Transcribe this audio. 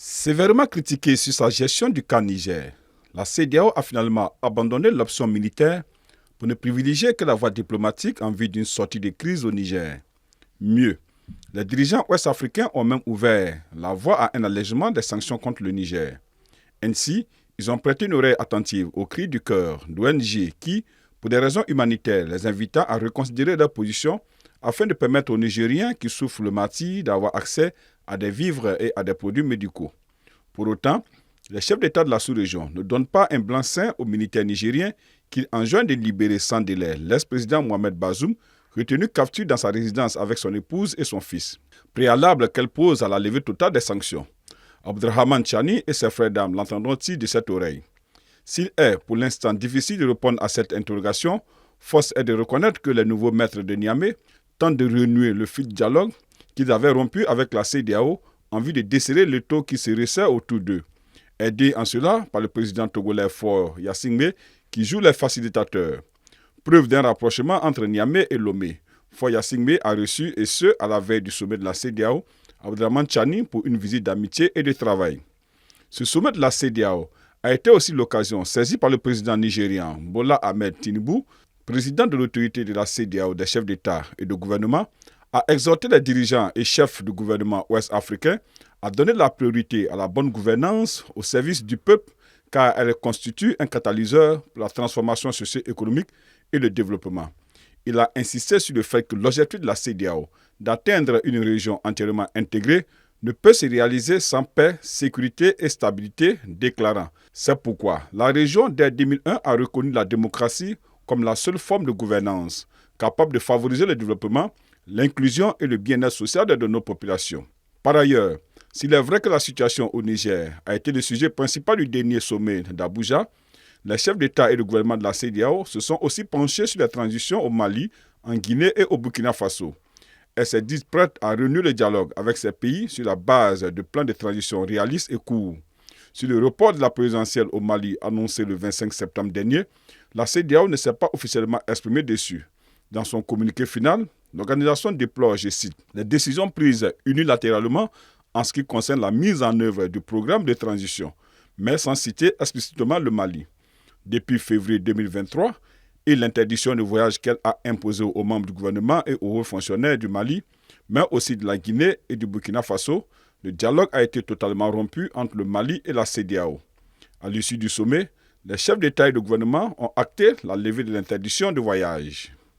Sévèrement critiquée sur sa gestion du cas Niger, la CEDEAO a finalement abandonné l'option militaire pour ne privilégier que la voie diplomatique en vue d'une sortie de crise au Niger. Mieux, les dirigeants ouest-africains ont même ouvert la voie à un allègement des sanctions contre le Niger. Ainsi, ils ont prêté une oreille attentive aux cris du cœur d'ONG qui, pour des raisons humanitaires, les invita à reconsidérer leur position afin de permettre aux Nigériens qui souffrent le martyre d'avoir accès à des vivres et à des produits médicaux. Pour autant, les chefs d'État de la sous-région ne donnent pas un blanc-seing aux militaires nigériens qu'ils enjoignent de libérer sans délai l'ex-président Mohamed Bazoum, retenu captif dans sa résidence avec son épouse et son fils, préalable qu'elle pose à la levée totale des sanctions. Abdrahman Chani et ses frères d'armes l'entendront-ils de cette oreille? S'il est pour l'instant difficile de répondre à cette interrogation, force est de reconnaître que les nouveaux maîtres de Niamey tentent de renouer le fil de dialogue qu'ils avaient rompu avec la CEDEAO en vue de desserrer le taux qui se resserre autour d'eux. Aidés en cela par le président togolais Faure Gnassingbé qui joue les facilitateurs. Preuve d'un rapprochement entre Niamey et Lomé. Faure Gnassingbé a reçu, et ce, à la veille du sommet de la CEDEAO, Abdrahman Chani pour une visite d'amitié et de travail. Ce sommet de la CEDEAO a été aussi l'occasion saisie par le président nigérian Bola Ahmed Tinubu, président de l'autorité de la CEDEAO des chefs d'État et de gouvernement, à exhorter les dirigeants et chefs du gouvernement ouest-africain à donner la priorité à la bonne gouvernance au service du peuple car elle constitue un catalyseur pour la transformation socio-économique et le développement. Il a insisté sur le fait que l'objectif de la CEDEAO d'atteindre une région entièrement intégrée ne peut se réaliser sans paix, sécurité et stabilité, déclarant « C'est pourquoi la région dès 2001 a reconnu la démocratie comme la seule forme de gouvernance capable de favoriser le développement, l'inclusion et le bien-être social de nos populations. » Par ailleurs, s'il est vrai que la situation au Niger a été le sujet principal du dernier sommet d'Abuja, les chefs d'État et de gouvernement de la CEDEAO se sont aussi penchés sur la transition au Mali, en Guinée et au Burkina Faso. Elles se disent prêtes à renouer le dialogue avec ces pays sur la base de plans de transition réalistes et courts. Sur le report de la présidentielle au Mali annoncé le 25 septembre dernier, la CEDEAO ne s'est pas officiellement exprimée dessus. Dans son communiqué final, l'organisation déplore, je cite, les décisions prises unilatéralement en ce qui concerne la mise en œuvre du programme de transition, mais sans citer explicitement le Mali. Depuis février 2023 et l'interdiction de voyage qu'elle a imposée aux membres du gouvernement et aux hauts fonctionnaires du Mali, mais aussi de la Guinée et du Burkina Faso, le dialogue a été totalement rompu entre le Mali et la CEDEAO. À l'issue du sommet, les chefs d'État et de gouvernement ont acté la levée de l'interdiction de voyage.